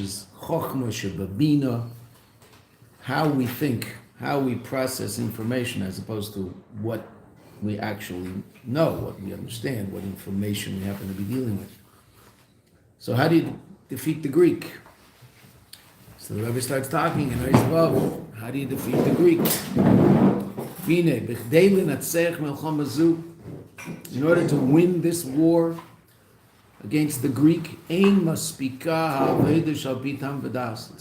is chokhmah shebabina, how we think, how we process information as opposed to what we actually know, what we understand, what information we happen to be dealing with. So how do you defeat the Greek? So the Rebbe starts talking in Ayis Vav. How do you defeat the Greek? In order to win this war against the Greek, it's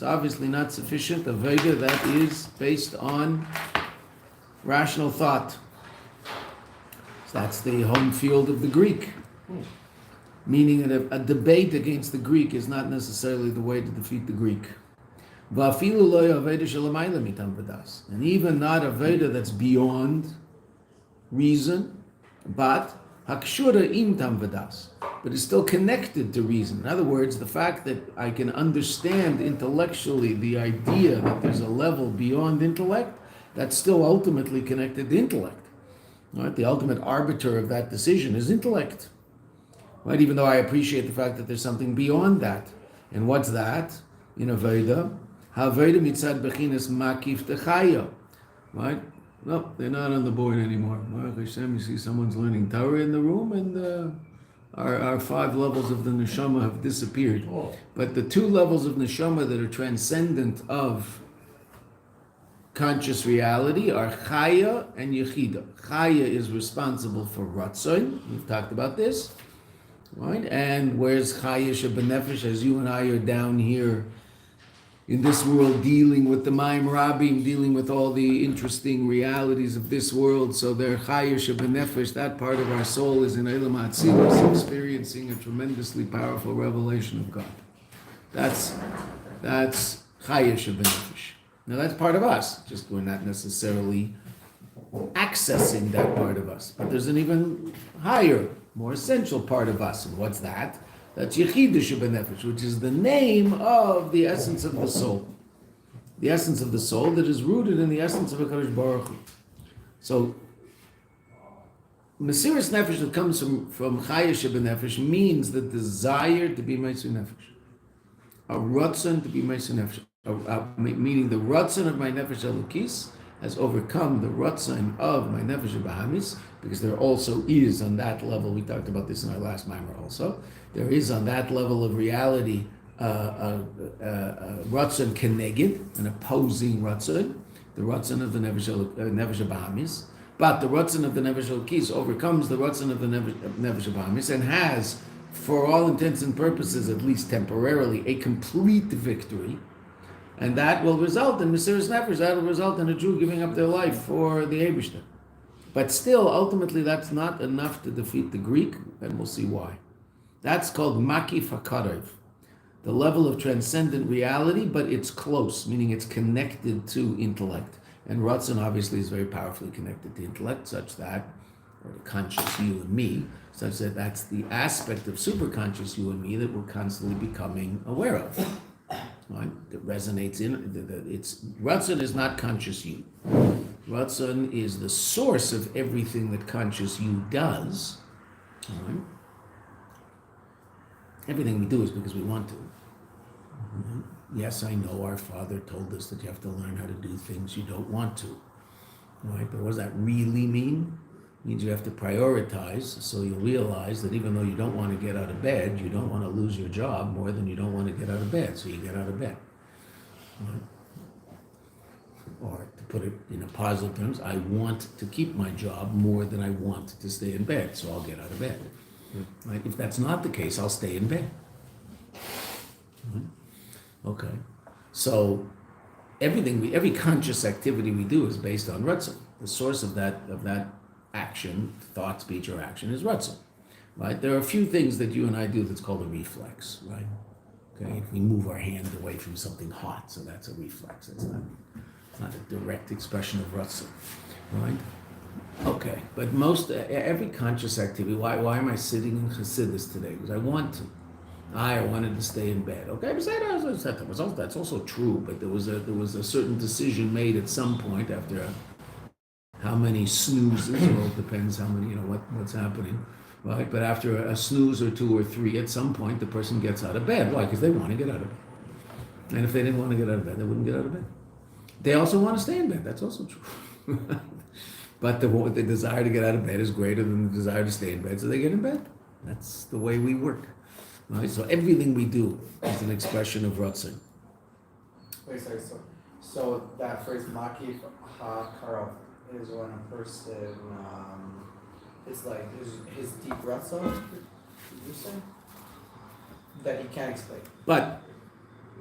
obviously not sufficient. A Veda that is based on rational thought. So that's the home field of the Greek. Meaning that a debate against the Greek is not necessarily the way to defeat the Greek. And even not a Veda that's beyond reason, but hakshura im tam vadas, but is still connected to reason. In other words, the fact that I can understand intellectually the idea that there's a level beyond intellect, that's still ultimately connected to intellect. Right? The ultimate arbiter of that decision is intellect. Right? Even though I appreciate the fact that there's something beyond that. And what's that? In a Veda, ha-Veda mitzad bechinas makif techaya. Right? No, they're not on the board anymore. Baruch Hashem, you see someone's learning Torah in the room, and our 5 levels of the neshama have disappeared. But the 2 levels of neshama that are transcendent of conscious reality are chaya and yechida. Chaya is responsible for ratzon. We've talked about this, right? And where's chaya shebenefesh, as you and I are down here in this world dealing with the Mayim Rabim, dealing with all the interesting realities of this world. So their chaya shebenefesh, that part of our soul, is in Eilam HaAtzilus, experiencing a tremendously powerful revelation of God. That's chaya shebenefesh. Now that's part of us, just we're not necessarily accessing that part of us. But there's an even higher, more essential part of us. And what's that? That's Yechida Shebenefesh, which is the name of the essence of the soul. The essence of the soul that is rooted in the essence of HaKadosh Baruch Hu. So, Mesiras Nefesh that comes from Chaya Shebenefesh means the desire to be Meisur Nefesh. A Ratzon to be Meisur Nefesh. Meaning the Ratzon of my Nefesh Elokis has overcome the Ratzon of my Nefesh Bahamis, because there also is on that level, we talked about this in our last Maimer also, there is on that level of reality Ratzon Keneged, an opposing Ratzon, the Ratzon of the Nefesh Bahamis, but the Ratzon of the Nefesh Elokis overcomes the Ratzon of the Nefesh Bahamis and has, for all intents and purposes, at least temporarily, a complete victory. And that will result in Mesiras Nefesh. That will result in a Jew giving up their life for the Eibishter. But still, ultimately, that's not enough to defeat the Greek, and we'll see why. That's called Makif HaKarev, the level of transcendent reality, but it's close, meaning it's connected to intellect. And Ratzon obviously is very powerfully connected to intellect, such that, or the conscious you and me, such that that's the aspect of superconscious you and me that we're constantly becoming aware of. Right? That resonates in it's Ratzon is not conscious you. Ratzon is the source of everything that conscious you does. Right? Everything we do is because we want to. Right? Yes, I know our Father told us that you have to learn how to do things you don't want to. Right? But what does that really mean? It means you have to prioritize, so you realize that even though you don't want to get out of bed, you don't want to lose your job more than you don't want to get out of bed, so you get out of bed. Right? Or to put it in a positive terms, I want to keep my job more than I want to stay in bed, so I'll get out of bed. Right? If that's not the case, I'll stay in bed. Right? Okay. So every conscious activity we do is based on Ratzon. The source of that action, thought, speech, or action is Ratzon, right? There are a few things that you and I do that's called a reflex, right? Okay, if we move our hand away from something hot, so that's a reflex. It's not a direct expression of Ratzon, right? Okay, but every conscious activity, why am I sitting in Chassidus today? Because I want to. I wanted to stay in bed. Okay, that's also true, but there was a certain decision made at some point after how many snoozes, well, it depends how many, what's happening, right? But after a snooze or 2 or 3, at some point, the person gets out of bed. Why? Because they want to get out of bed. And if they didn't want to get out of bed, they wouldn't get out of bed. They also want to stay in bed. That's also true. But the desire to get out of bed is greater than the desire to stay in bed, so they get in bed. That's the way we work. Right? So everything we do is an expression of Ratzon. Wait, sorry. So that phrase "makif ha-karov" is when a person, it's like his deep Ratzon. Did you say that he can't explain? But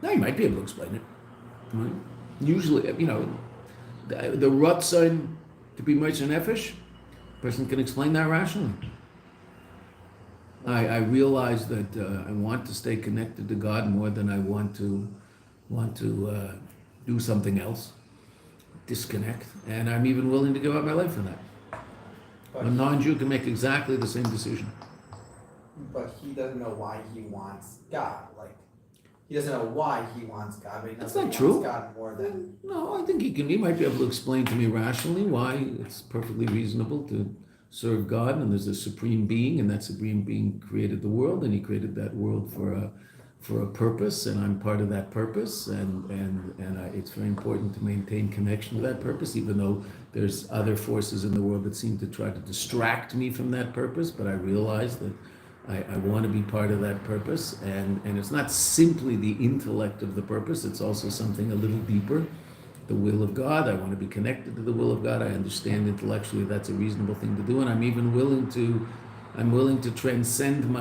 no, you might be able to explain it. Right? Usually, the Ratzon to be Moitzer Nefesh, a person can explain that rationally. I realize that I want to stay connected to God more than I want to do something else, disconnect, and I'm even willing to give up my life for that. But a non-Jew can make exactly the same decision. But he doesn't know why he wants God. Like, he doesn't know why he wants God, but he knows That's not he true. wants God more than... No, I think he might be able to explain to me rationally why it's perfectly reasonable to serve God, and there's a supreme being, and that supreme being created the world, and he created that world for a purpose, and I'm part of that purpose, and it's very important to maintain connection to that purpose, even though there's other forces in the world that seem to try to distract me from that purpose, but I realize that I want to be part of that purpose, and it's not simply the intellect of the purpose, it's also something a little deeper, the will of God. I want to be connected to the will of God. I understand intellectually that's a reasonable thing to do, and I'm even willing to transcend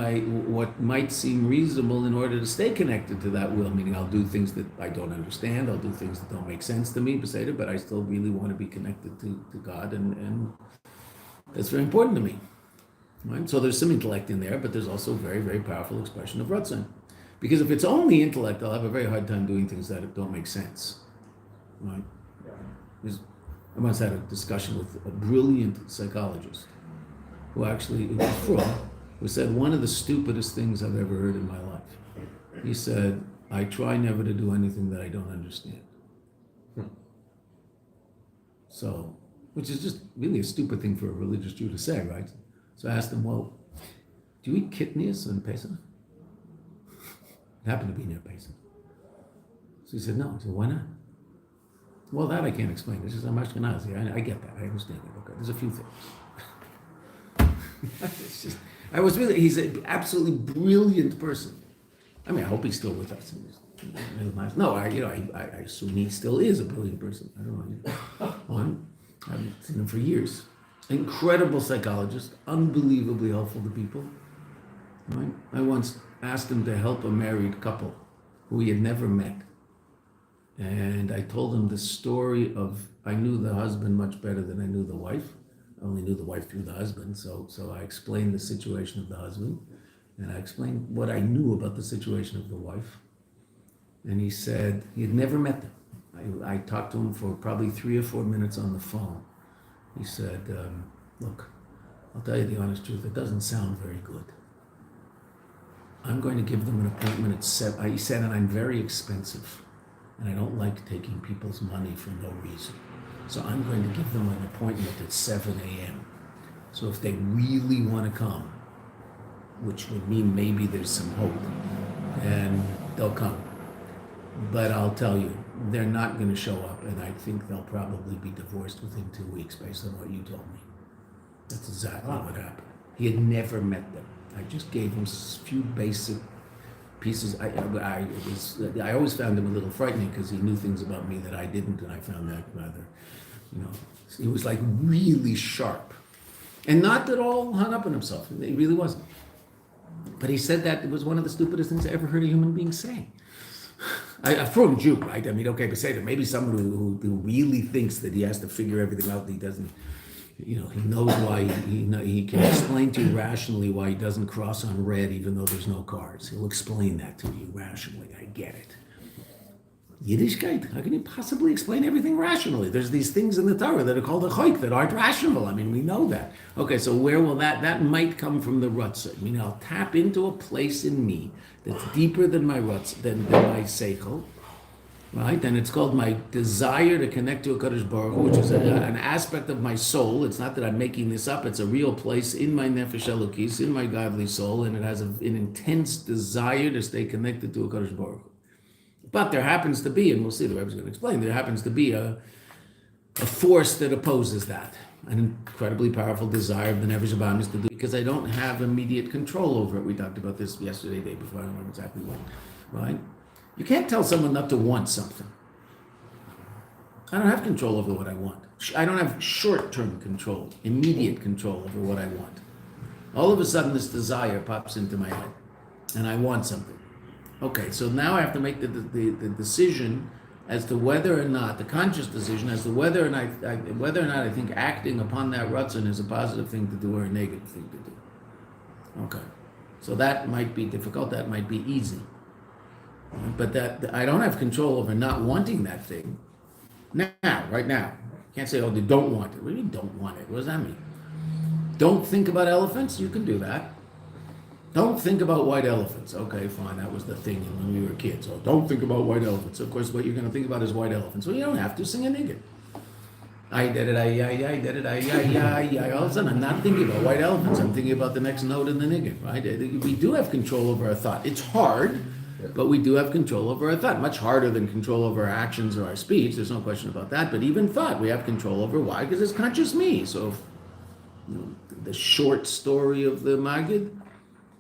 what might seem reasonable in order to stay connected to that will, meaning I'll do things that I don't understand, I'll do things that don't make sense to me, but I still really want to be connected to God, and that's very important to me. Right? So there's some intellect in there, but there's also a very, very powerful expression of Ratzon. Because if it's only intellect, I'll have a very hard time doing things that don't make sense. Right? I once had a discussion with a brilliant psychologist who said one of the stupidest things I've ever heard in my life. He said, I try never to do anything that I don't understand. So, which is just really a stupid thing for a religious Jew to say, right? So I asked him, well, do you eat kidneys on Pesach? It happened to be near Pesach. So he said, no. I said, why not? Well, that I can't explain. This is I'm Ashkenazi. I get that. I understand it. Okay, there's a few things. He's an absolutely brilliant person. I mean, I hope he's still with us. No, I assume he still is a brilliant person. I don't know. I haven't seen him for years. Incredible psychologist, unbelievably helpful to people. Right? I once asked him to help a married couple who he had never met. And I told him the story of, I knew the husband much better than I knew the wife. I only knew the wife through the husband, so I explained the situation of the husband, and I explained what I knew about the situation of the wife. And he said he had never met them. I talked to him for probably 3 or 4 minutes on the phone. He said, look, I'll tell you the honest truth, it doesn't sound very good. I'm going to give them an appointment at 7. He said, and I'm very expensive, and I don't like taking people's money for no reason. So I'm going to give them an appointment at 7 a.m. So if they really want to come, which would mean maybe there's some hope, and they'll come. But I'll tell you, they're not going to show up, and I think they'll probably be divorced within 2 weeks based on what you told me. That's exactly what happened. He had never met them. I just gave him a few basic pieces. I always found him a little frightening because he knew things about me that I didn't, and I found that rather, he was like really sharp. And not at all hung up on himself. He really wasn't. But he said that it was one of the stupidest things I ever heard a human being say. A from Jew, right? I mean, okay, but say that maybe someone who really thinks that he has to figure everything out, that he doesn't, he knows why, he can explain to you rationally why he doesn't cross on red even though there's no cars. He'll explain that to you rationally. I get it. Yiddishkeit, how can you possibly explain everything rationally? There's these things in the Torah that are called a choik that aren't rational. I mean, we know that. Okay, so where will that might come from the rutzah. I'll tap into a place in me that's deeper than my rutzah, than my seichel, right? And it's called my desire to connect to a Kadosh Baruch Hu, which is an aspect of my soul. It's not that I'm making this up. It's a real place in my nefesh elokis, in my godly soul, and it has an intense desire to stay connected to a Kadosh Baruch Hu. But there happens to be, and we'll see, the Rebbe's going to explain, there happens to be a force that opposes that. An incredibly powerful desire of the Nefesh Habahamis to do, because I don't have immediate control over it. We talked about this yesterday, day before, I don't remember exactly when, right? You can't tell someone not to want something. I don't have control over what I want. I don't have short-term control, immediate control over what I want. All of a sudden, this desire pops into my head, and I want something. Okay, so now I have to make the decision as to whether or not, the conscious decision as to whether or not I think acting upon that ratzon is a positive thing to do or a negative thing to do. Okay, so that might be difficult, that might be easy. But that I don't have control over not wanting that thing right now. Can't say, oh, they don't want it. What do you mean don't want it? What does that mean? Don't think about elephants? You can do that. Don't think about white elephants. Okay, fine, that was the thing when we were kids. Oh, don't think about white elephants. Of course, what you're going to think about is white elephants. Well, you don't have to sing a nigger. I did it, I did it, all of a sudden I'm not thinking about white elephants. I'm thinking about the next note in the nigger, right? We do have control over our thought. It's hard, but we do have control over our thought. Much harder than control over our actions or our speech. There's no question about that. But even thought, we have control over. Why? Because it's conscious me. So, the short story of the Maggid,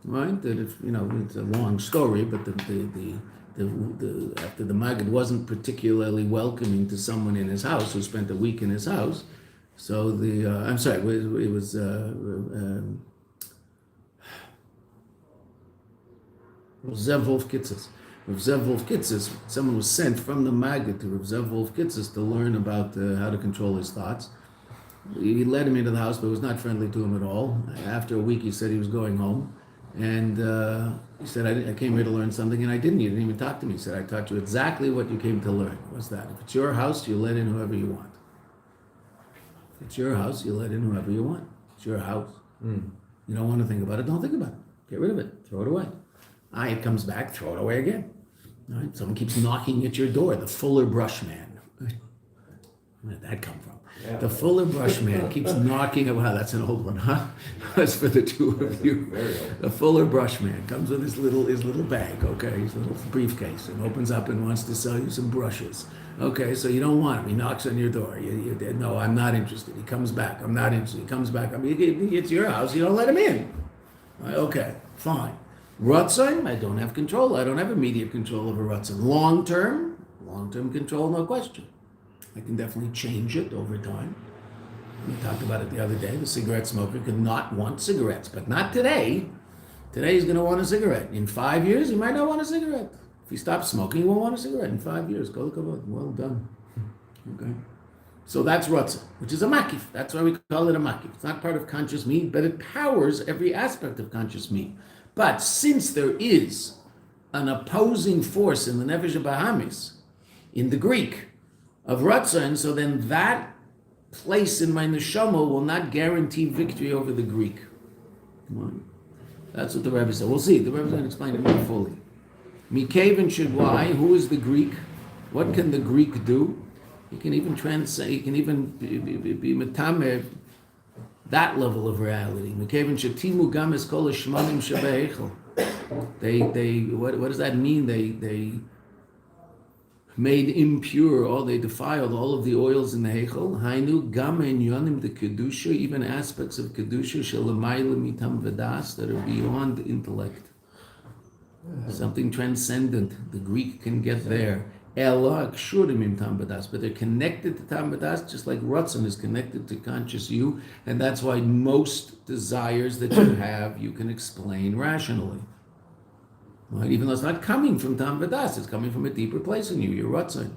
right? That if it's a long story, but after the Maggid wasn't particularly welcoming to someone in his house who spent a week in his house, so it was Zev Wolf Kitzes. Rav Zev Wolf Kitzes, someone was sent from the Maggid to Rav Zev Wolf Kitzes to learn about how to control his thoughts. He led him into the house, but was not friendly to him at all. After a week, he said he was going home. And he said, I came here to learn something, and I didn't. You didn't even talk to me. He said, I taught you exactly what you came to learn. What's that? If it's your house, you let in whoever you want. If it's your house, you let in whoever you want. It's your house. You don't want to think about it, don't think about it. Get rid of it. Throw it away. It comes back, throw it away again. All right? Someone keeps knocking at your door, the Fuller Brush Man. Where did that come from? Yeah. The Fuller Brush Man keeps knocking. Wow, that's an old one, huh? That's for the two of you. The Fuller Brush Man comes with his little bag, okay, his little briefcase, and opens up and wants to sell you some brushes. Okay, so you don't want him. He knocks on your door. No, I'm not interested. He comes back. I'm not interested. He comes back. It's your house. You don't let him in. Okay, fine. Ratzon, I don't have control. I don't have immediate control over Ratzon. Long-term control, no question. I can definitely change it over time. We talked about it the other day. The cigarette smoker could not want cigarettes, but not today. Today he's going to want a cigarette. In 5 years, he might not want a cigarette. If he stops smoking, he won't want a cigarette in 5 years. Kol hakavod. Well done. Okay. So that's Ratzon, which is a makif. That's why we call it a makif. It's not part of conscious me, but it powers every aspect of conscious me. But since there is an opposing force in the Nefesh Habahamis, in the Greek, of Ratzon, so then that place in my neshama will not guarantee victory over the Greek. Come on. That's what the Rebbe said. We'll see. The Rebbe is going to explain it more fully. Mikaven should why? Who is the Greek? What can the Greek do? He can even he can even be metamer that level of reality. Mikaven shetimu gam es kol hashmanim shebeichel. They what does that mean? They made impure, they defiled all of the oils in the Heichel. Hainu gam enyonim the kedusha, even aspects of kedusha shelamayla mitam vedas that are beyond intellect. Something transcendent. The Greek can get there. Ela kshurim im tam vedas, but they're connected to tam vedas, just like Ratzon is connected to conscious you, and that's why most desires that you have you can explain rationally. Right? Even though it's not coming from Tam Vadas, it's coming from a deeper place in you, your Ratzon.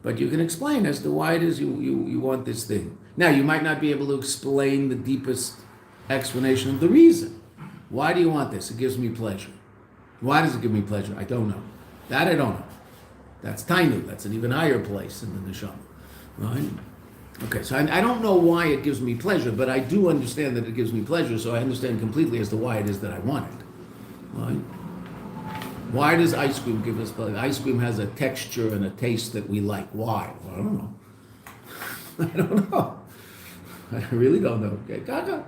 But you can explain as to why it is you want this thing. Now, you might not be able to explain the deepest explanation of the reason. Why do you want this? It gives me pleasure. Why does it give me pleasure? I don't know. That I don't know. That's Tanu. That's an even higher place in the neshama. Right? Okay, so I don't know why it gives me pleasure, but I do understand that it gives me pleasure, so I understand completely as to why it is that I want it. Right? Why does ice cream give us pleasure? Ice cream has a texture and a taste that we like. Why? Well, I don't know. I don't know. I really don't know. Okay, gaga.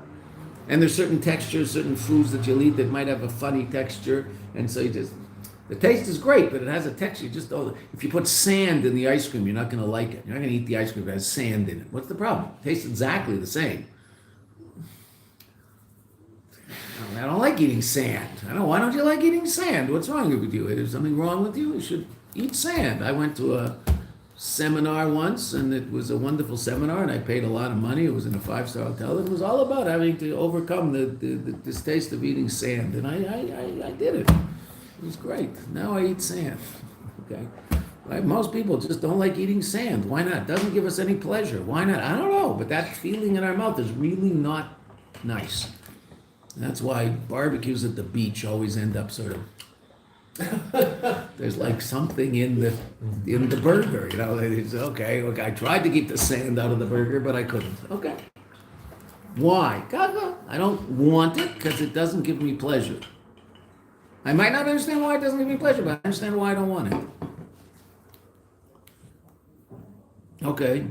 And there's certain textures, certain foods that you'll eat that might have a funny texture, and so you just, The taste is great, but it has a texture. You just don't. If you put sand in the ice cream, you're not going to like it. You're not going to eat the ice cream that has sand in it. What's the problem? It tastes exactly the same. I don't like eating sand. Why don't you like eating sand? What's wrong with you? Is something wrong with you? You should eat sand. I went to a seminar once, and it was a wonderful seminar, and I paid a lot of money. It was in a 5-star hotel. It was all about having to overcome the distaste of eating sand, and I did it. It was great. Now I eat sand. Okay, right? Most people just don't like eating sand. Why not? It doesn't give us any pleasure. Why not? I don't know, but that feeling in our mouth is really not nice. And that's why barbecues at the beach always end up sort of. There's like something in the burger, It's okay. Look, I tried to keep the sand out of the burger, but I couldn't. Okay. Why? I don't want it because it doesn't give me pleasure. I might not understand why it doesn't give me pleasure, but I understand why I don't want it. Okay.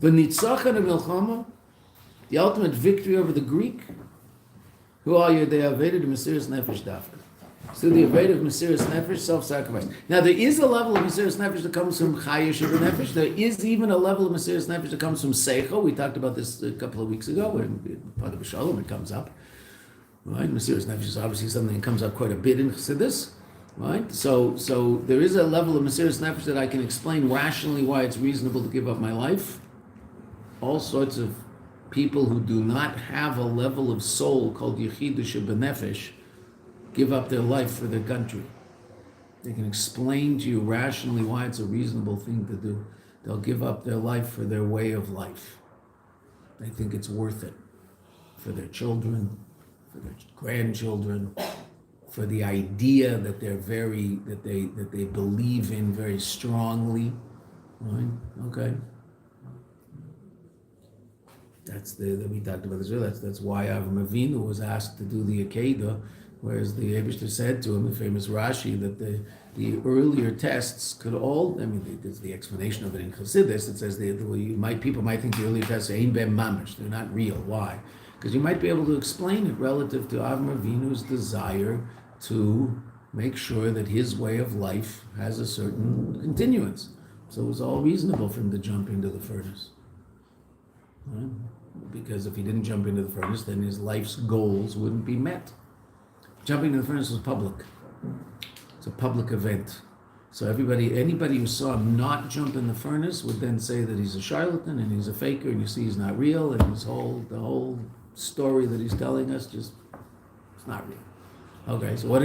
V'nitzachon milchama, the ultimate victory over the Greek. Who are you? They evaded the Mesiras Nefesh dafka. So the evade of Mesiras Nefesh, self-sacrifice. Now there is a level of Mesiras Nefesh that comes from Chaya Shiva Nefesh. There is even a level of Mesiras Nefesh that comes from Seicho. We talked about this a couple of weeks ago. In part of Shalom it comes up. Right? Mesiras Nefesh is obviously something that comes up quite a bit in Chassidus. Right? So there is a level of Mesiras Nefesh that I can explain rationally why it's reasonable to give up my life. All sorts of people who do not have a level of soul called Yechidah Shebenefesh give up their life for their country. They can explain to you rationally why it's a reasonable thing to do. They'll give up their life for their way of life. They think it's worth it for their children, for their grandchildren, for the idea that they believe in very strongly. Right? Okay. We talked about this earlier. That's why Avram Avinu was asked to do the Akedah, whereas the Eibishter said to him, the famous Rashi, that the earlier tests could all. There's the explanation of it in Chassidus. It says people might think the earlier tests are ein ben mamish. They're not real. Why? Because you might be able to explain it relative to Avram Avinu's desire to make sure that his way of life has a certain continuance. So it was all reasonable for him to jump into the furnace. Right? Because if he didn't jump into the furnace, then his life's goals wouldn't be met. Jumping into the furnace was public. It's a public event. So anybody who saw him not jump in the furnace would then say that he's a charlatan and he's a faker, and you see he's not real, and the whole story that he's telling us it's not real. Okay, so now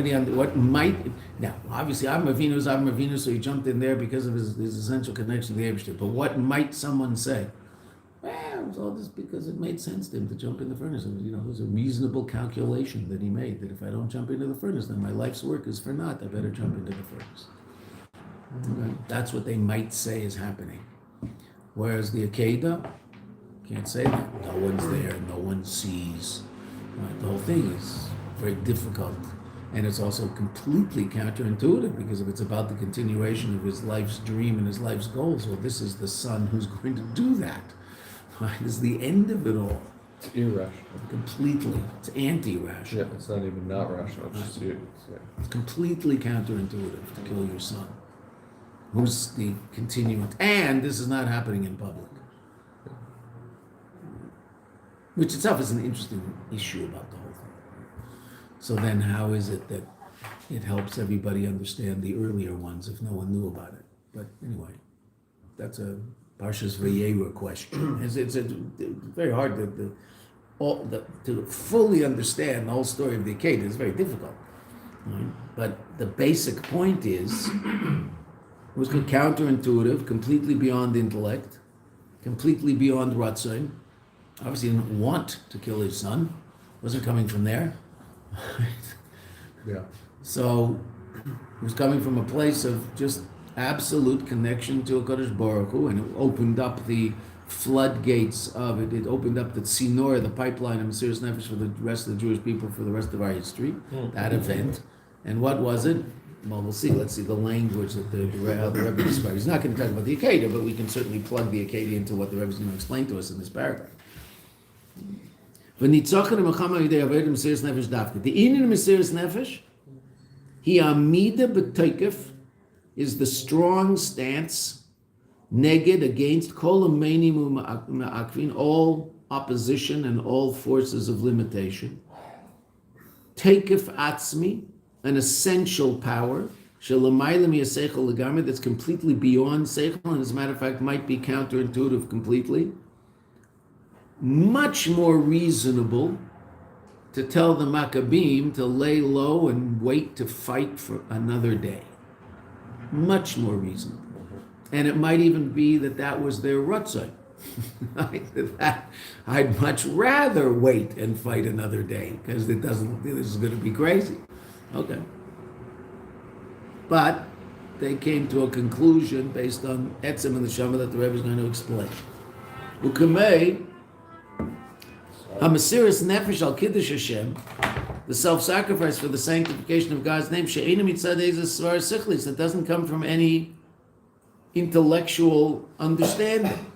obviously Avram Avinu, so he jumped in there because of his essential connection to the Eibishter. But what might someone say? Well, it was all just because it made sense to him to jump in the furnace. And, it was a reasonable calculation that he made, that if I don't jump into the furnace, then my life's work is for naught. I better jump into the furnace. Okay? That's what they might say is happening. Whereas the Akedah, can't say that. No one's there, no one sees. Right? The whole thing is very difficult. And it's also completely counterintuitive, because if it's about the continuation of his life's dream and his life's goals, well, this is the son who's going to do that. Right? This is the end of it all. It's irrational. Completely. It's anti-rational. Yeah, it's not even not rational. It's completely counterintuitive to kill your son. Who's the continuant? And this is not happening in public. Which itself is an interesting issue about the whole thing. So then how is it that it helps everybody understand the earlier ones if no one knew about it? But anyway, that's a Parshas Vayera question. It's very hard to fully understand the whole story of the Akedah. It's very difficult. Right? But the basic point is, it was counterintuitive, completely beyond intellect, completely beyond Ratzon. Obviously he didn't want to kill his son. Wasn't coming from there. Yeah. So it was coming from a place of just absolute connection to HaKadosh Baruch Hu, and it opened up the floodgates of it. It opened up the tzinor, the pipeline of Mesiras Nefesh for the rest of the Jewish people for the rest of our history. That event. And what was it? Well, we'll see. Let's see the language that how the Rebbe describes. He's not going to talk about the Akedah, but we can certainly plug the Akedah into what the Rebbe is going to explain to us in this paragraph. The in Mesiras Nefesh, He amida b'toikef is the strong stance, neged, against kol ameinim u'ma'akvin, all opposition and all forces of limitation. Toikef atzmi, an essential power, shelamayla miyaseichel legamri, that's completely beyond seichel, and as a matter of fact might be counterintuitive completely. Much more reasonable to tell the Maccabim to lay low and wait to fight for another day. Much more reasonable. And it might even be that was their rutzah. I'd much rather wait and fight another day because this is going to be crazy. Okay. But they came to a conclusion based on Etzem and the Shama that the Rebbe is going to explain. Ukamei, Hamasiris Nefesh al Kiddush Hashem, the self-sacrifice for the sanctification of God's name, She'ena mitzad ezes svar sichlis, that doesn't come from any intellectual understanding.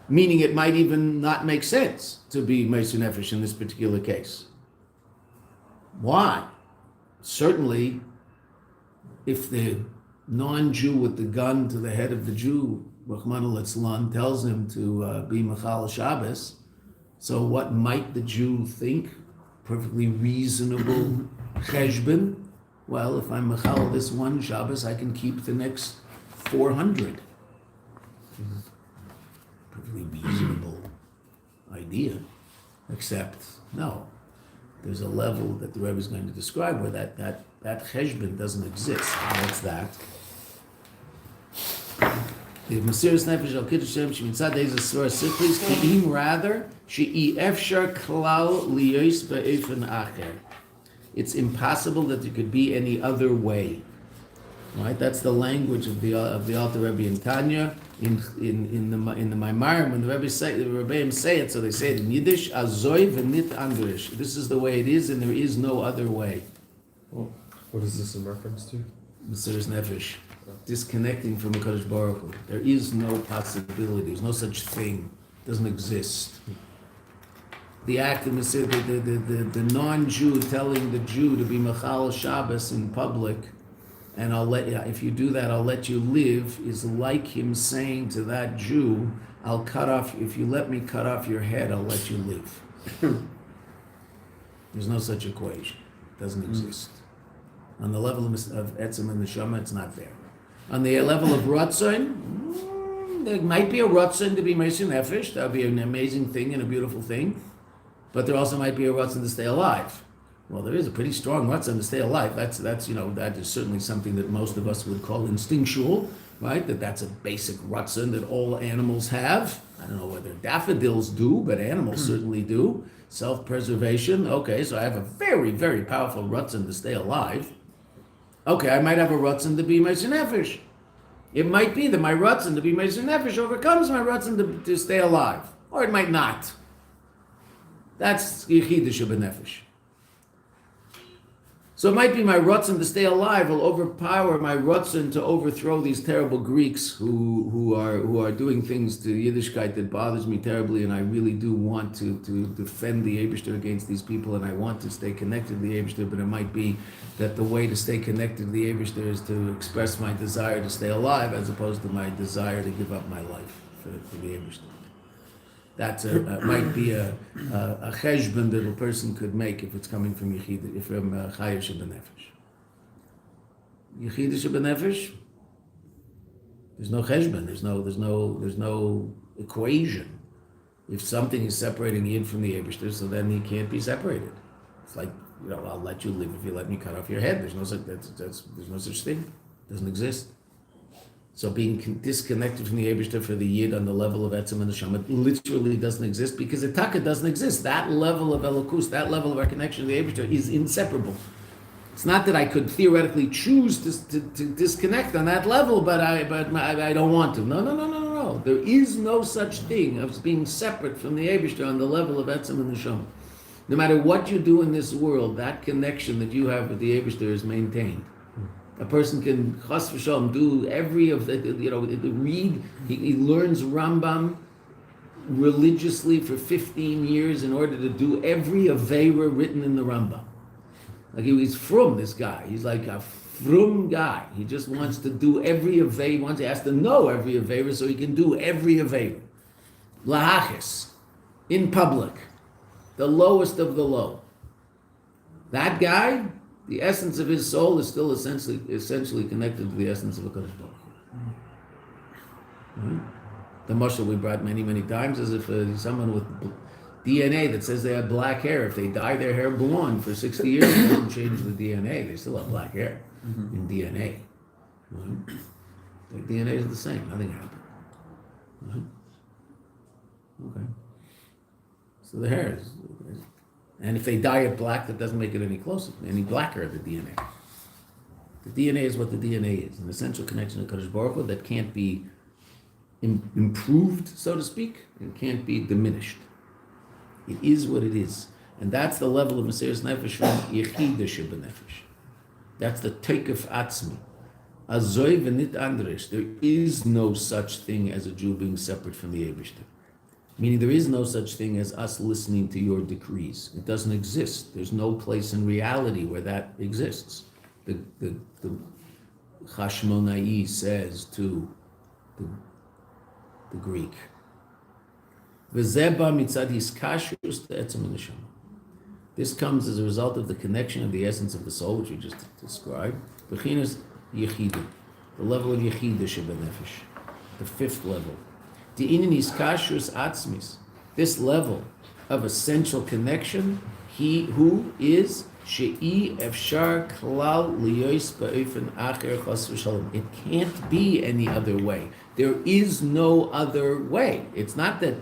Meaning it might even not make sense to be Meiser Nefesh in this particular case. Why? Certainly, if the non-Jew with the gun to the head of the Jew, Rachmana litzlan, tells him to be Machal Shabbos, so what might the Jew think? Perfectly reasonable cheshbon. Well, if I'm Machal this one Shabbos, I can keep the next 400. Perfectly reasonable idea. Except, no. There's a level that the Rebbe is going to describe where that cheshbon doesn't exist. And what's that? The Mesiras Nefesh al Kiddush Hashem shemitzad ezes svar sichlis ki'im rather she'i efshar klal liyos ba'efen acher. It's impossible that there could be any other way. Right? That's the language of the Alter Rebbe in Tanya in the Maimar when the Rebbeim say it. So they say it in Yiddish, Azoi v'nit andrish. This is the way it is, and there is no other way. Well, what is this in reference to? Mesiras Nefesh. Disconnecting from the Kadosh Baruch Hu. There is no possibility. There's no such thing. It doesn't exist. The act of the non-Jew telling the Jew to be Machal Shabbos in public, and if you do that, I'll let you live, is like him saying to that Jew, if you let me cut off your head, I'll let you live. There's no such equation. It doesn't exist. On the level of Etzem and the Shama, it's not there. On the level of Ratzon, there might be a Ratzon to be Meiser Nefesh. That would be an amazing thing and a beautiful thing. But there also might be a Ratzon to stay alive. Well, there is a pretty strong Ratzon to stay alive. That is certainly something that most of us would call instinctual, right? That's a basic Ratzon that all animals have. I don't know whether daffodils do, but animals certainly do. Self-preservation. Okay, so I have a very, very powerful Ratzon to stay alive. Okay, I might have a Ratzon to be Meiser Nefesh. It might be that my Ratzon to be Meiser Nefesh overcomes my Ratzon to stay alive. Or it might not. That's Yechidah B'Nefesh. So it might be my Ratzon to stay alive will overpower my Ratzon to overthrow these terrible Greeks who are doing things to Yiddishkeit that bothers me terribly, and I really do want to defend the Eibishter against these people, and I want to stay connected to the Eibishter, but it might be that the way to stay connected to the Eibishter is to express my desire to stay alive as opposed to my desire to give up my life for the Eibishter. That's might be a cheshbon that a person could make if it's coming from Yechidah, from Chayev Shebenefesh. Yechidah Shebenefesh, there's no cheshbon, there's no equation. If something is separating Yid from the Eibishter, so then he can't be separated. It's like, I'll let you live if you let me cut off your head. There's no such thing. It doesn't exist. So being disconnected from the Eibishter for the Yid on the level of Etzem and the Shama literally doesn't exist because the Taka doesn't exist. That level of Elokus, that level of our connection to the Eibishter is inseparable. It's not that I could theoretically choose to disconnect on that level, but I don't want to. No. There is no such thing as being separate from the Eibishter on the level of Etzem and the Shama. No matter what you do in this world, that connection that you have with the Eibishter is maintained. A person can chas v'shalom do every of the read. He learns Rambam religiously for 15 years in order to do every aveira written in the Rambam. Like he's from this guy. He's like a from guy. He just wants to do every avera. He has to know every avera so he can do every avera. Lahachis, in public, the lowest of the low. That guy, the essence of his soul is still essentially connected to the essence of a Kadosh Baruch Hu. Right? The mashal we brought many, many times is if someone with DNA that says they have black hair, if they dye their hair blonde for 60 years, it doesn't change the DNA. They still have black hair in DNA. Right? The DNA is the same. Nothing happened. Right? Okay. So the hair is, and if they dye it black, that doesn't make it any closer, any blacker, the DNA. The DNA is what the DNA is, an essential connection to Kadosh Baruch Hu that can't be improved, so to speak, and can't be diminished. It is what it is. And that's the level of Mesiras Nefesh from Yechida Shebenefesh. That's the Teikef Atzmi. Azoi v'nit andresh. There is no such thing as a Jew being separate from the Eibishter. Meaning there is no such thing as us listening to your decrees. It doesn't exist. There's no place in reality where that exists. The Chashmonai says to the Greek, V'zeba mitzad hiskashrus te'etzem neshama. This comes as a result of the connection of the essence of the soul, which we just described. B'chinas yechida, the level of yechida shebenefesh, the fifth level. De'inin hiskashrus atzmis, this level of essential connection, he who is she'i efshar klal liyois ba'ofen acher chas v'shalom. It can't be any other way. There is no other way. It's not that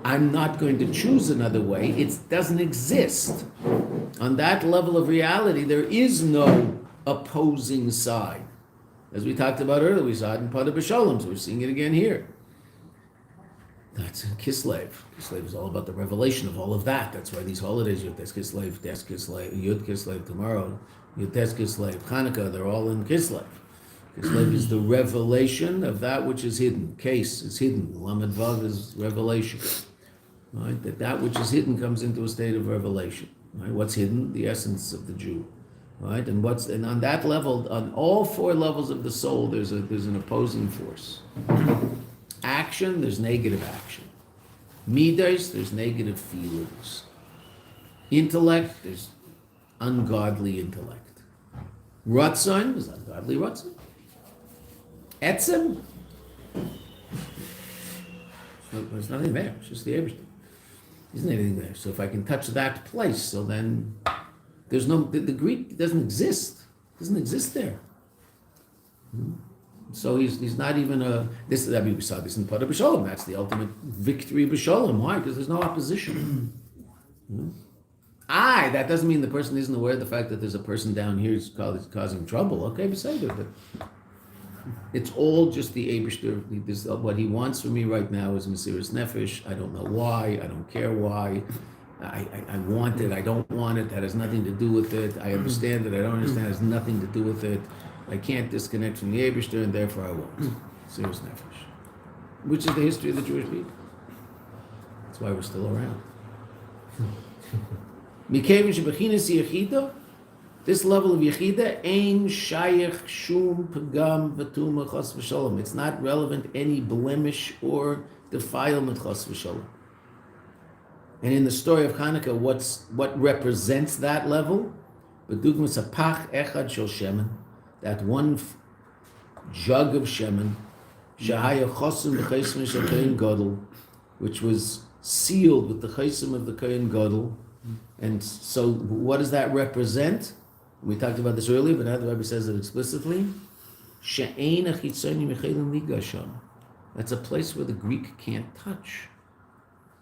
I'm not going to choose another way. It doesn't exist. On that level of reality, there is no opposing side. As we talked about earlier, we saw it in Pada B'Shalom, so we're seeing it again here. That's Kislev. Kislev is all about the revelation of all of that. That's why these holidays, Yud Tes Kislev, Tes Kislev, Yud Kislev tomorrow, Yud Tes Kislev, Chanukah, they're all in Kislev. Kislev is the revelation of that which is hidden. Case is hidden. Lamed Vav is revelation. Right? That which is hidden comes into a state of revelation. Right? What's hidden? The essence of the Jew. Right? And on that level, on all four levels of the soul, there's an opposing force. Action, there's negative action. Midas, there's negative feelings. Intellect, there's ungodly intellect. Ratzon, there's ungodly ratzon. Etzem, there's nothing there. It's just the Eibishter. Isn't anything there? So if I can touch that place, so then there's no, the Greek doesn't exist. It doesn't exist there. So he's not even we saw this in Pada B'Shalom. That's the ultimate victory B'Shalom. Why? Because there's no opposition. That doesn't mean the person isn't aware of the fact that there's a person down here who's causing trouble. Okay, beside it, but it's all just the Eibishter. What he wants from me right now is Mesiras Nefesh. I don't know why. I don't care why. I want it. I don't want it. That has nothing to do with it. I understand it. I don't understand. It has nothing to do with it. I can't disconnect from the Eibishter, and therefore I won't. Mesiras Nefesh. Which is the history of the Jewish people. That's why we're still around. Mikevin shebechinas yechida, this level of yechida, ein shayach shum pagam v'tuma chas v'shalom. It's not relevant any blemish or defilement chas v'shalom. And in the story of Chanukah, what represents that level? B'dugmas hapach echad shel shemen, that one jug of shemen, shahaya chosim b'chaisim shel kohen gadol, which was sealed with the chaisim of the kohen gadol. And so what does that represent? We talked about this earlier, but now the Rabbi says it explicitly. That's a place where the Greek can't touch.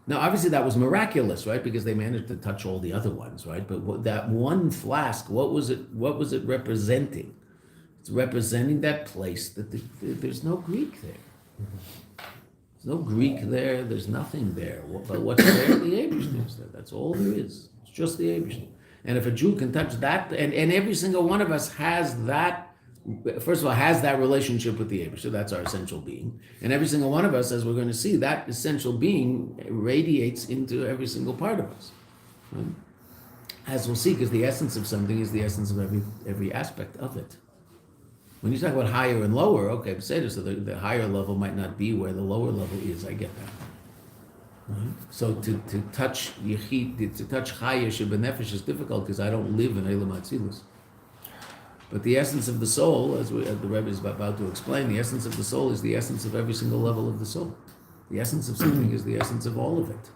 Now, obviously that was miraculous, right? Because they managed to touch all the other ones, right? But that one flask, what was it representing? It's representing that place that there's no Greek there. There's no Greek there, there's nothing there. But what's there? The Eibishter is there. That's all there is. It's just the Eibishter. And if a Jew can touch that, and every single one of us has that, first of all, has that relationship with the Eibishter, that's our essential being. And every single one of us, as we're going to see, that essential being radiates into every single part of us. Right? as we'll see, because the essence of something is the essence of every aspect of it. When you talk about higher and lower, okay, so the higher level might not be where the lower level is. I get that. Right? So to touch Yechid, to touch Chaya Shebenefesh is difficult because I don't live in Eilam Atzilus. But the essence of the soul, as the Rebbe is about to explain, the essence of the soul is the essence of every single level of the soul. The essence of something is the essence of all of it.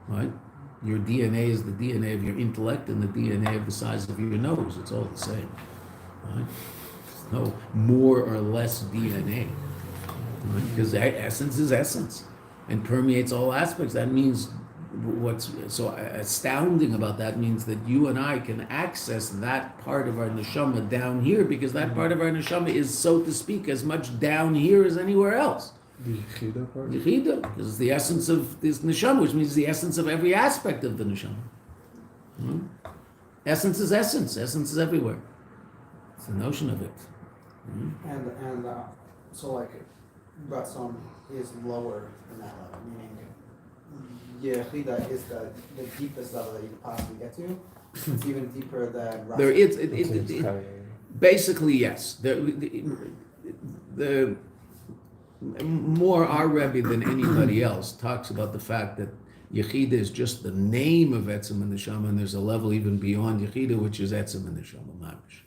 Right? Your DNA is the DNA of your intellect and the DNA of the size of your nose. It's all the same. Right? There's no more or less DNA. Right? Because essence is essence and permeates all aspects. That means what's so astounding about that means that you and I can access that part of our neshama down here because that part of our neshama is, so to speak, as much down here as anywhere else. The Yechida part? Yechida, because it's the essence of this neshama, which means the essence of every aspect of the neshama. Hmm? Essence is essence. Essence is everywhere. It's the notion of it. Hmm? And so like Ratzon is lower than that level, meaning Yechida is the deepest level that you could possibly get to. It's even deeper than Ratzon. There is basically yes. The more our Rebbe than anybody else talks about the fact that Yechida is just the name of Etzem and Neshama, and there's a level even beyond Yechida, which is Etzem and Neshama Mamish.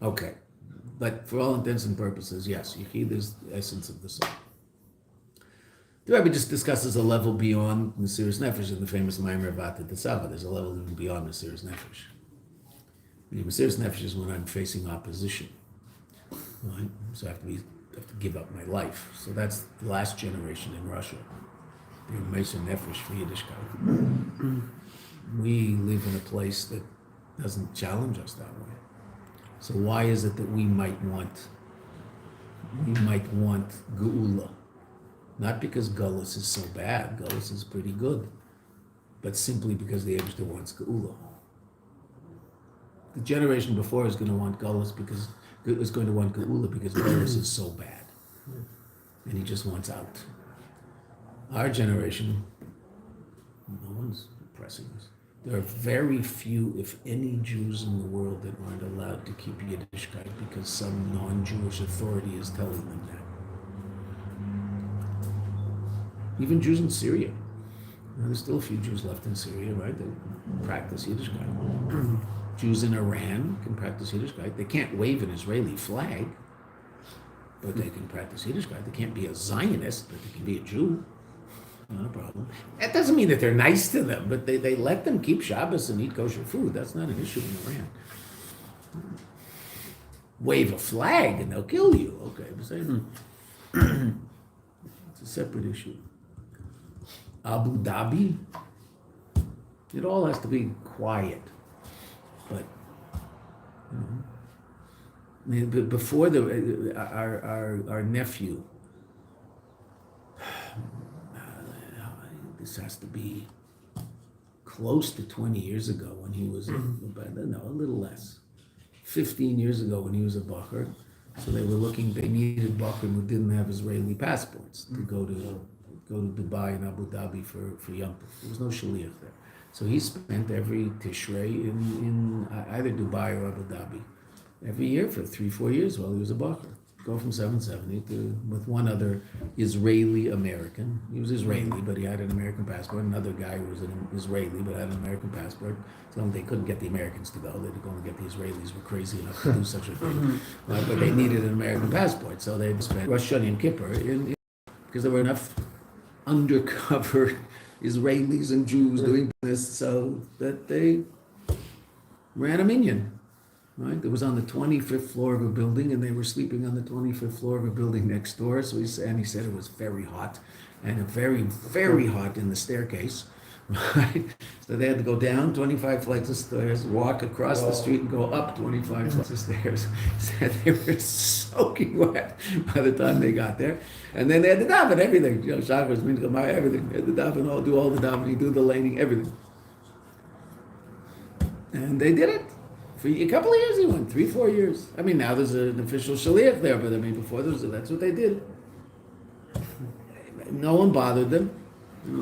Okay, but for all intents and purposes, yes, Yechida is the essence of the soul. The Rebbe just discusses a level beyond Mesiras Nefesh in the famous Maimer Vata Tetzava. There's a level even beyond Mesiras Nefesh. Mesiras Nefesh is when I'm facing opposition. Right? So I have to give up my life. So that's the last generation in Russia. Being Mesiras Nefesh for Yiddishkeit. We live in a place that doesn't challenge us that way. So why is it that we might want Geula? Not because Gullus is so bad, Gullus is pretty good, but simply because the Eibishter wants Geula. The generation before is going to want Gullus because is going to want Geula because Gullus is so bad, and he just wants out. Our generation, no one's pressing us. There are very few, if any, Jews in the world that aren't allowed to keep Yiddishkeit because some non-Jewish authority is telling them that. Even Jews in Syria. There's still a few Jews left in Syria, right? They practice Yiddishkeit. Jews in Iran can practice Yiddishkeit. They can't wave an Israeli flag, but they can practice Yiddishkeit. They can't be a Zionist, but they can be a Jew. Not a problem. That doesn't mean that they're nice to them, but they let them keep Shabbos and eat kosher food. That's not an issue in Iran. Wave a flag and they'll kill you. Okay, it's a separate issue. Abu Dhabi, it all has to be quiet. But before our nephew, this has to be close to 20 years ago when he was, a little less. 15 years ago when he was a Bacher. So they needed Bacher who didn't have Israeli passports to go to Dubai and Abu Dhabi for Yom Tov. There was no shaliach there. So he spent every Tishrei in either Dubai or Abu Dhabi every year for 3-4 years while he was a Bacher. Go from 770 with one other Israeli American. He was Israeli, but he had an American passport. Another guy who was an Israeli, but had an American passport. So they couldn't get the Americans to go. They could only get the Israelis. Were crazy enough to do such a thing. But they needed an American passport, so they spent Rosh Hashanah and Kippur because there were enough undercover Israelis and Jews doing business so that they ran a minyan. Right? It was on the 25th floor of a building, and they were sleeping on the 25th floor of a building next door. So he said it was very hot, and very, very hot in the staircase. Right? So they had to go down 25 flights of stairs, walk across the street, and go up 25 flights of stairs. Said they were soaking wet by the time they got there. And then they had to daven everything. Shabbos, Mincha, everything. They had to daven, do all the davening, do the laning, everything. And they did it. For a couple of years he went, 3-4 years. I mean, now there's an official shaliach there, but I mean, before that's what they did. No one bothered them. They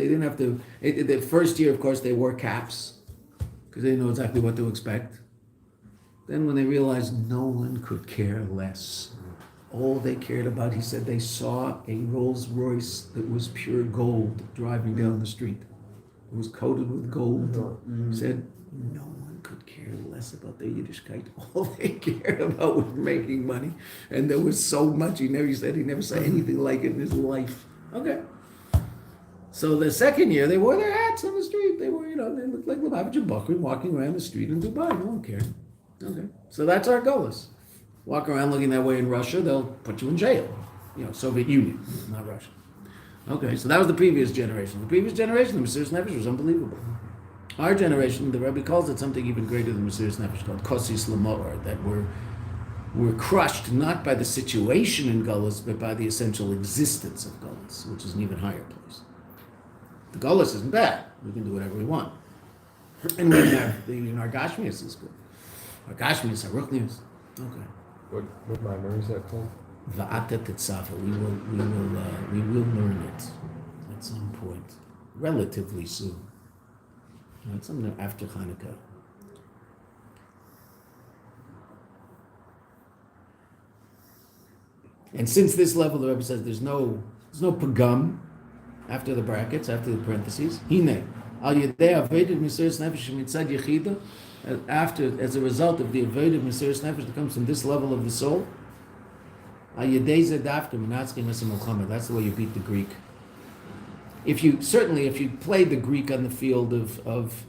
didn't have to. The first year, of course, they wore caps because they didn't know exactly what to expect. Then when they realized no one could care less, all they cared about, he said, they saw a Rolls Royce that was pure gold driving down the street. It was coated with gold. He said, no one could care less about their Yiddishkeit. All they cared about was making money. And there was so much. He never saw anything like it in his life. Okay. So the second year, they wore their hats on the street. They looked like Lubavitcher Bakr walking around the street in Dubai. No one cared. Okay. So that's our goals. Walk around looking that way in Russia, they'll put you in jail. Soviet Union, not Russia. Okay, so that was the previous generation. The previous generation, the Mesiras Nefesh was unbelievable. Our generation, the Rebbe calls it something even greater than Mesiras Nefesh, called Kosis L'Mo'or, that we're crushed not by the situation in Gullus, but by the essential existence of Gullus, which is an even higher place. The Gullus isn't bad. We can do whatever we want. And even our Gashmias is good. Our Gashmias, our Ruchnias. Okay. What minor is that called? Va'ata Tetzafa. We will learn it at some point, relatively soon. It's something after Chanukah. And since this level, the Rebbe says there's no pagam after the brackets, after the parentheses. Hine al yedei aveidet Mesiras Nefesh mitzad yechida. As a result of the aveidet Mesiras Nefesh that comes from this level of the soul, al yedei zedafter menatzkim esamolchamer. That's the way you beat the Greek. If you play the Greek on the field of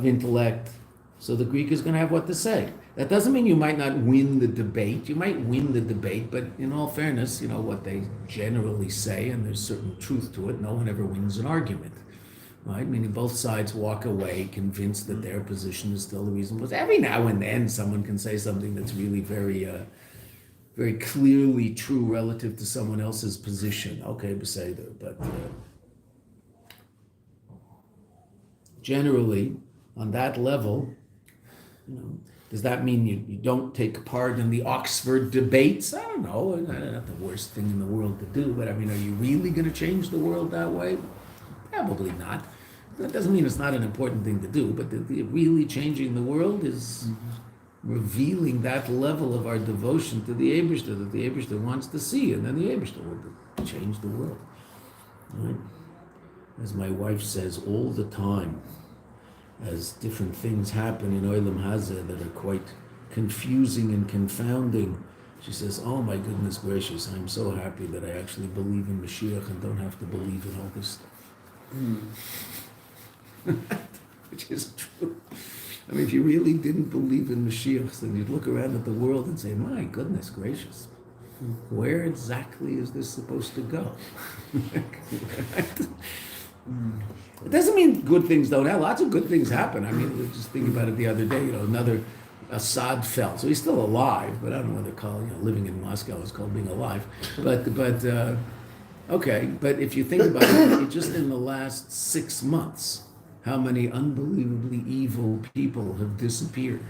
intellect, so the Greek is going to have what to say. That doesn't mean you might not win the debate. You might win the debate, but in all fairness, what they generally say, and there's certain truth to it, no one ever wins an argument. Right? Meaning both sides walk away convinced that their position is still the reason. Every now and then someone can say something that's really very, very clearly true relative to someone else's position. Okay, Beseder, but generally, on that level, does that mean you don't take part in the Oxford debates? I don't know. Not the worst thing in the world to do, but are you really going to change the world that way? Probably not. That doesn't mean it's not an important thing to do, but the really changing the world is revealing that level of our devotion to the Eibishter that the Eibishter wants to see, and then the Eibishter will change the world. Right? As my wife says all the time, as different things happen in Olam Hazeh that are quite confusing and confounding, she says, oh my goodness gracious, I'm so happy that I actually believe in Mashiach and don't have to believe in all this stuff. Which is true. If you really didn't believe in Mashiach, then you'd look around at the world and say, my goodness gracious, where exactly is this supposed to go? It doesn't mean good things don't happen. Lots of good things happen. We were just thinking about it the other day. Another Assad fell, so he's still alive. But I don't know what they're called. Living in Moscow is called being alive. But okay. But if you think about it, just in the last 6 months, how many unbelievably evil people have disappeared?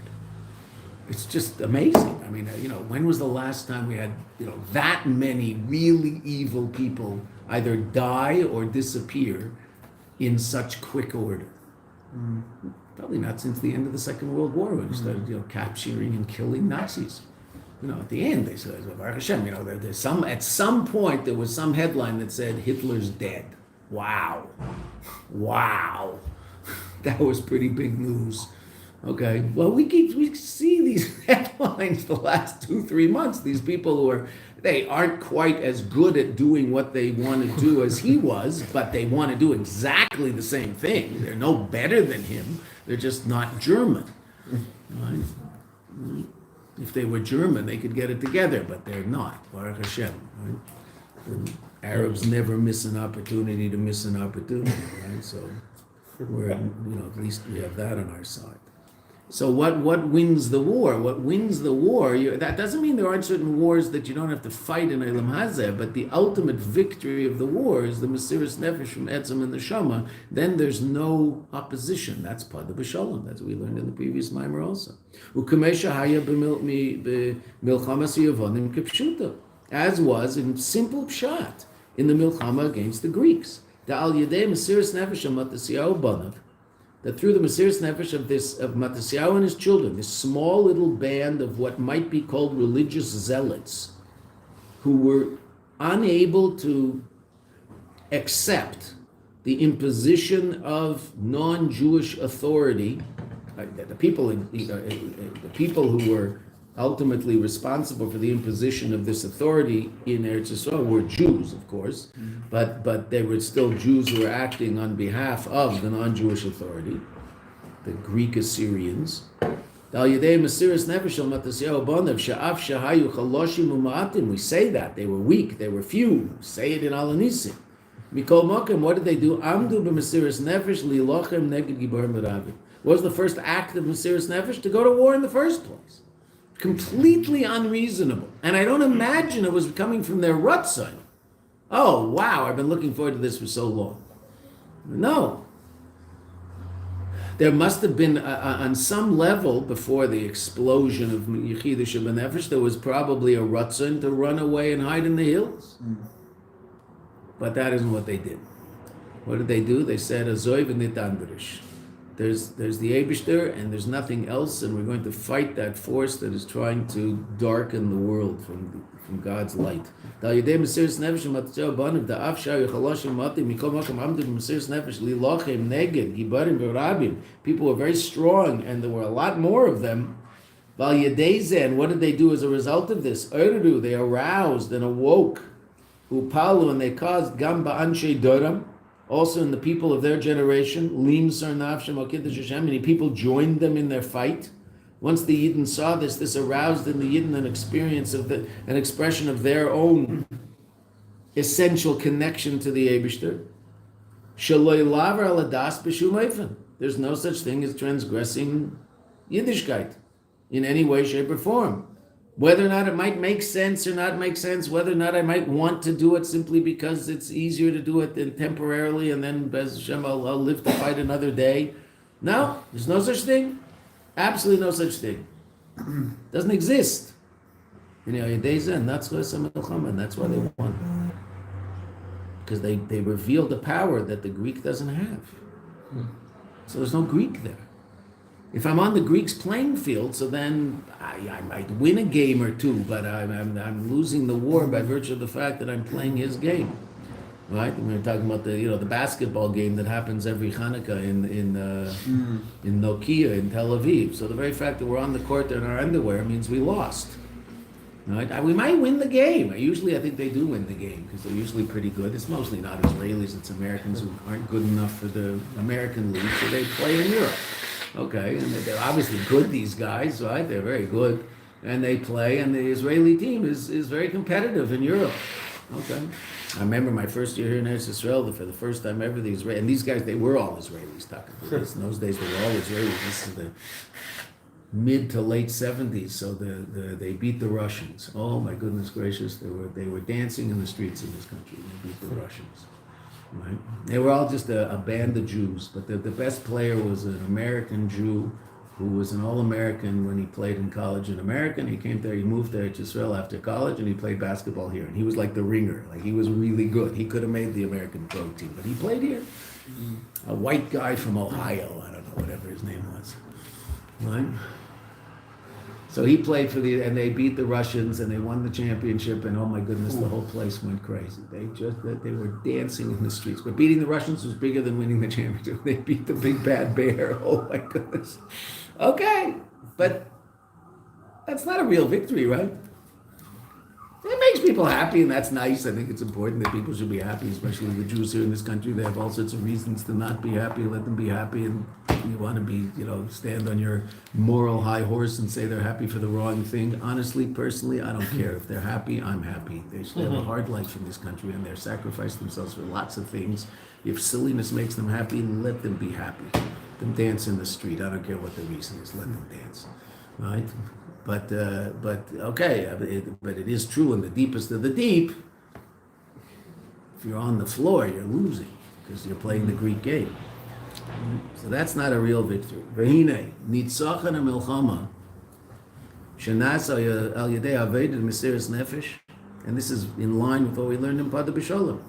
It's just amazing. When was the last time we had that many really evil people either die or disappear in such quick order? Probably not since the end of the Second World War, when we started, capturing and killing Nazis. At the end they said, Baruch Hashem, at some point there was some headline that said Hitler's dead. Wow. That was pretty big news. Okay, well, we see these headlines the last 2-3 months. These people who they aren't quite as good at doing what they want to do as he was, but they want to do exactly the same thing. They're no better than him. They're just not German. Right? If they were German, they could get it together, but they're not. Baruch Hashem. Right? The Arabs never miss an opportunity to miss an opportunity. Right? So we're, at least we have that on our side. So what wins the war? What wins the war? That doesn't mean there aren't certain wars that you don't have to fight in Olam Hazeh, but the ultimate victory of the war is the Mesiras Nefesh from Etzem and the Shama. Then there's no opposition. That's Pada B'Shalom. That's what we learned in the previous mimer also. As was in simple pshat. in the milchama against the Greeks. That through the Mesiras Nefesh of Matisyahu and his children, this small little band of what might be called religious zealots, who were unable to accept the imposition of non-Jewish authority, the people who were ultimately responsible for the imposition of this authority in Eretz Yisrael were Jews, of course, but they were still Jews who were acting on behalf of the non-Jewish authority, the Greek Assyrians. We say that they were weak, they were few. Say it in Alanisim. What did they do? What was the first act of Mesiras Nefesh? To go to war in the first place. Completely unreasonable. And I don't imagine it was coming from their Ratzon. Oh, wow, I've been looking forward to this for so long. No. There must have been, on some level, before the explosion of Yechidah Shebenefesh, there was probably a Ratzon to run away and hide in the hills. But that isn't what they did. What did they do? They said, Azoy v'nit andrish. There's the Eibishter and there's nothing else, and we're going to fight that force that is trying to darken the world from God's light. People were very strong, and there were a lot more of them. And what did they do as a result of this? They aroused and awoke. Upalu, and they caused Gamba Anshe Doram, also in the people of their generation, many people joined them in their fight. Once the Yidden saw this aroused in the Yidden an experience of an expression of their own essential connection to the Eibishter. There's no such thing as transgressing Yiddishkeit in any way, shape, or form. Whether or not it might make sense or not make sense, whether or not I might want to do it simply because it's easier to do it than temporarily, and then Bez Hashem, I'll live to fight another day. No, there's no such thing. Absolutely no such thing. Doesn't exist. And that's why they won. Because they revealed a power that the Greek doesn't have. So there's no Greek there. If I'm on the Greeks' playing field, so then I might win a game or two, but I'm losing the war by virtue of the fact that I'm playing his game, right? And we were talking about the basketball game that happens every Chanukah in Nokia in Tel Aviv. So the very fact that we're on the court in our underwear means we lost, right? We might win the game. I think they do win the game because they're usually pretty good. It's mostly not Israelis; it's Americans who aren't good enough for the American league, so they play in Europe. Okay, and they're obviously good, these guys, right? They're very good, and they play, and the Israeli team is very competitive in Europe. Okay, I remember my first year here in Eretz Yisrael, for the first time ever, and these guys, they were all Israelis, in those days they were all Israelis. This is the mid to late 70s, so they beat the Russians. Oh my goodness gracious, they were dancing in the streets in this country. They beat the Russians. Right. They were all just a band of Jews, but the best player was an American Jew who was an All-American when he played in college in America. And he came there, he moved to Israel after college, and he played basketball here. And he was like the ringer, like he was really good. He could have made the American pro team, but he played here. A white guy from Ohio, I don't know, whatever his name was. Right? So he played and they beat the Russians, and they won the championship, and oh my goodness, the whole place went crazy. They were dancing in the streets. But beating the Russians was bigger than winning the championship. They beat the big bad bear. Oh my goodness. Okay, but that's not a real victory, right? It makes people happy, and that's nice. I think it's important that people should be happy, especially the Jews here in this country. They have all sorts of reasons to not be happy. Let them be happy, and you want to be, stand on your moral high horse and say they're happy for the wrong thing. Honestly, personally, I don't care. If they're happy, I'm happy. They should have a hard life in this country, and they're sacrificed themselves for lots of things. If silliness makes them happy, let them be happy. Let them dance in the street. I don't care what the reason is. Let them dance, right? But okay, but it is true in the deepest of the deep. If you're on the floor, you're losing because you're playing the Greek game. So that's not a real victory. V'hinei nitzachon ha'milchama shenasa al yedei aved mesiras nefesh And this is in line with what we learned in Pada B'Shalom.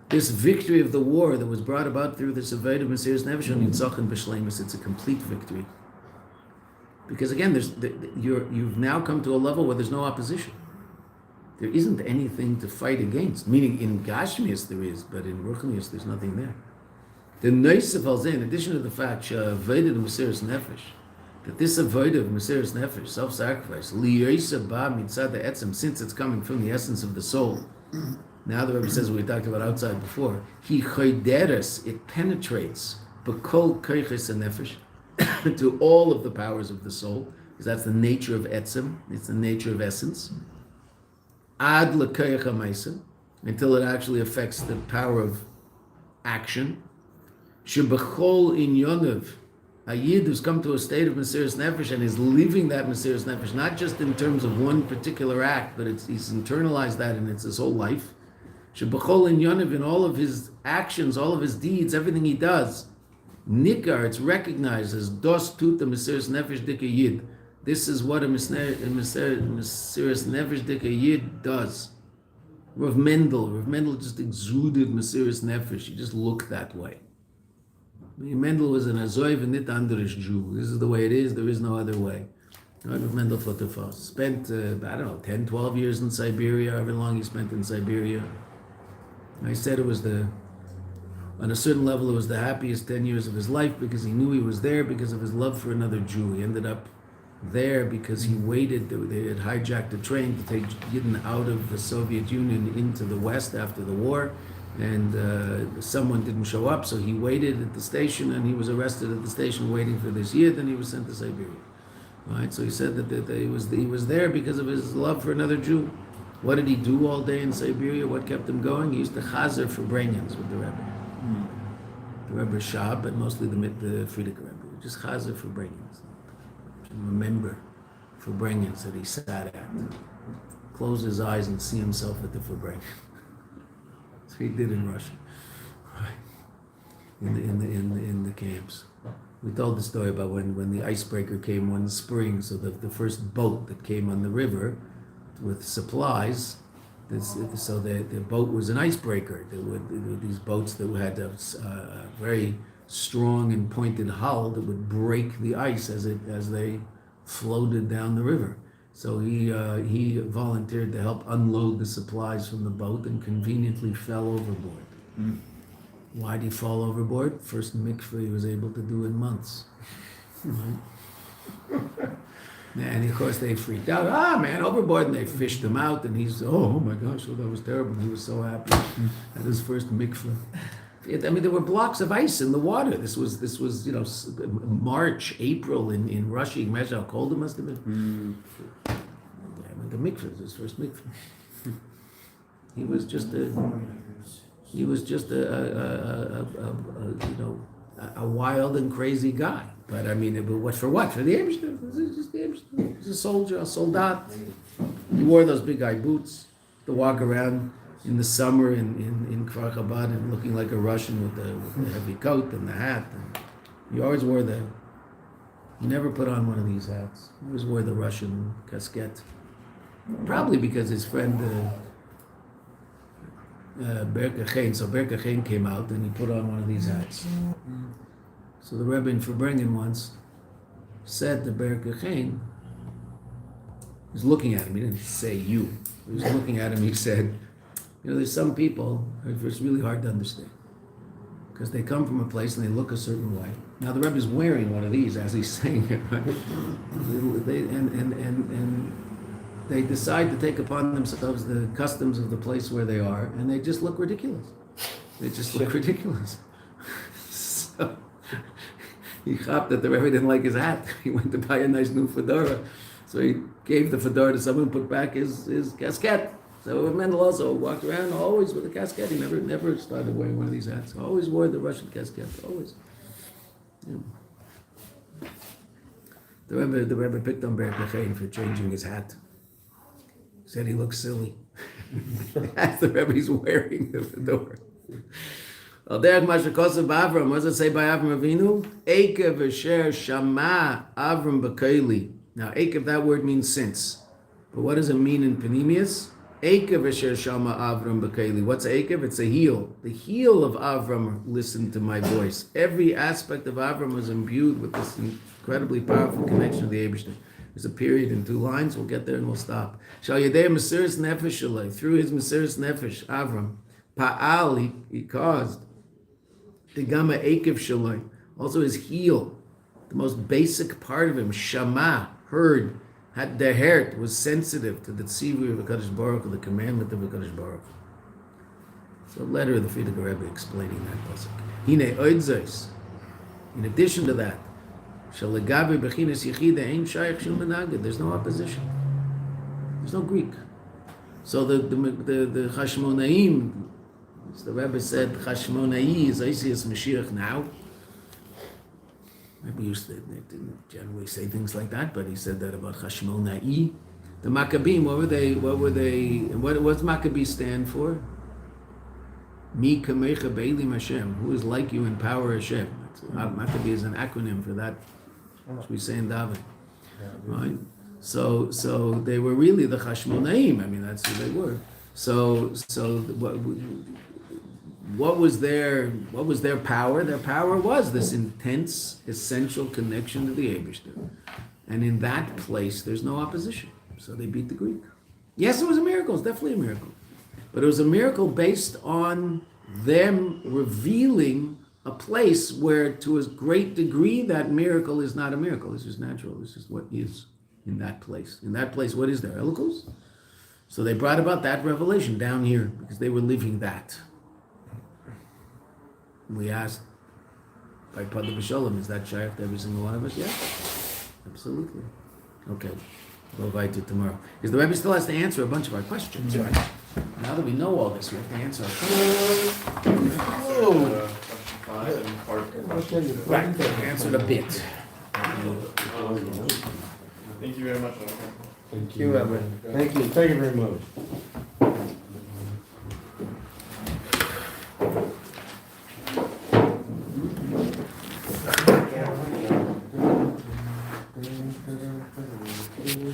This victory of the war that was brought about through this Aved of Mesiras Nefesh and Yitzchak and B'Shleimus, it's a complete victory. Because again, you've now come to a level where there's no opposition. There isn't anything to fight against. Meaning in Gashmias there is, but in Ruchnius there's nothing there. The Neisef Alzeh, in addition to the fact Aved of Mesiras Nefesh, that this Aved of Mesiras Nefesh, self-sacrifice, Liyoisa Ba Mitzad Etzem, since it's coming from the essence of the soul. Now the Rebbe says what we talked about outside before. He choderes, it penetrates, b'kol koiches nefesh, to all of the powers of the soul, because that's the nature of etzem, it's the nature of essence. Ad lekoich ha'maisa, until it actually affects the power of action. Shebechol inyonav, a yid who's come to a state of Mesiras Nefesh and is living that Mesiras Nefesh, not just in terms of one particular act, but he's internalized that and it's his whole life. Shebechol inyonav, in all of his actions, all of his deeds, everything he does, nikar, it's recognized as dos tuta Mesiras Nefesh dika yid. This is what a Mesiras Nefesh dika yid does. Rav Mendel just exuded Mesiras Nefesh. He just looked that way. Mendel was an Azoiv and nit Anderish Jew. This is the way it is, there is no other way. Rav Mendel Fotefos spent, 10, 12 years in Siberia, however long he spent in Siberia. I said it was on a certain level, it was the happiest 10 years of his life because he knew he was there because of his love for another Jew. He ended up there because he waited, they had hijacked a train to take Yidden out of the Soviet Union into the West after the war. And someone didn't show up, so he waited at the station, and he was arrested at the station waiting for this Yid, and he was sent to Siberia. Right? So he said that he was there because of his love for another Jew. What did he do all day in Siberia? What kept him going? He used to chazer for Branyans with the Rebbe. The Rebbe Shab, but mostly the Frierdiker Rebbe. Just chazer for Branyans. Remember for Branyans that he sat at. Close his eyes and see himself at the Fabrengen. He did in Russia, in the camps. We told the story about when the icebreaker came one spring. So the first boat that came on the river with supplies. So the boat was an icebreaker. There were these boats that had a very strong and pointed hull that would break the ice as they floated down the river. So he volunteered to help unload the supplies from the boat and conveniently fell overboard. Why did he fall overboard? First mikveh he was able to do in months. Right? And of course they freaked out. Man, overboard! And they fished him out. And he's, oh my gosh, that was terrible. He was so happy at his first mikveh. I mean, there were blocks of ice in the water. This was March, April in Russia. You imagine how cold it must have been. The mikveh was his first mikveh. He was just a wild and crazy guy. But I mean, what for? For the Eibishter. This is just the Eibishter. He was a soldier, a soldat. He wore those big high boots to walk around in the summer in Kfar Chabad and looking like a Russian with the heavy coat and the hat. And he always wore he never put on one of these hats. He always wore the Russian casquette. Probably because his friend Berke Chain, so Berke Chain came out and he put on one of these hats. So the Rebbe in Fabrengen once said to Berke Chain, he was looking at him, he didn't say you. He was looking at him, he said, there's some people it's really hard to understand because they come from a place and they look a certain way. Now the Rebbe is wearing one of these as he's saying it, right? And they decide to take upon themselves the customs of the place where they are, and they just look ridiculous. They just look ridiculous. So he chopped that the Rebbe didn't like his hat. He went to buy a nice new fedora. So he gave the fedora to someone, put back his casquette. So Mendel also walked around always with a casquette. He never started wearing one of these hats. Always wore the Russian casquette. Always. Yeah. The Rebbe picked on Berke Chain for changing his hat. He said he looks silly. That's the Rebbe he's wearing the fedora. Al derech ma shekosav b'Avram, what does it say by Avram Avinu? Eikev asher shama Avram b'koili. Now, Eikev, that word means since. But what does it mean in Panemius? Ekev asher shama Avram b'keili. What's Ekev? It's a heel. The heel of Avram listened to my voice. Every aspect of Avram was imbued with this incredibly powerful connection to the Eibishter. There's a period in 2 lines. We'll get there and we'll stop. Shal yedei mesiras nefesh shalei. Through his mesiras nefesh, Avram, Pa'al, he caused. The gamma Ekev shalei. Also his heel, the most basic part of him, Shama, heard. Had the heart was sensitive to the tzivui of HaKadosh Baruch Hu, the commandment of HaKadosh Baruch Hu. So a letter of the Frierdiker Rebbe explaining that pasuk. Hine oidzos. In addition to that, shalagabe bechinas yichida ein shayach shum menaged. There's no opposition. There's no Greek. So the Chashmonaim, as the Rebbe said, Chashmonai is Isias Mashiach now. Maybe they didn't generally say things like that, but he said that about Chashmonai. The Maccabim, what's Maccabee stand for? Mi kamecha be'elim Hashem, who is like you in power Hashem. Maccabee is an acronym for that, which we say in David. Right? So they were really the Chashmonaim. I mean, that's who they were. So what was their power? Their power was this intense, essential connection to the Eibishter. And in that place, there's no opposition. So they beat the Greek. Yes, it was a miracle. It's definitely a miracle. But it was a miracle based on them revealing a place where, to a great degree, that miracle is not a miracle. It's just natural. This is what is in that place. In that place, what is there? Elikos? So they brought about that revelation down here because they were living that. We asked by Pada B'Shalom, is that shaykh to every single one of us? Yes, absolutely. Okay, we'll invite you tomorrow. Because the Rebbe still has to answer a bunch of our questions, right? Now that we know all this, we have to answer our questions. Right, answered a bit. Thank you very much. Thank you, Rabbi. Thank you very much.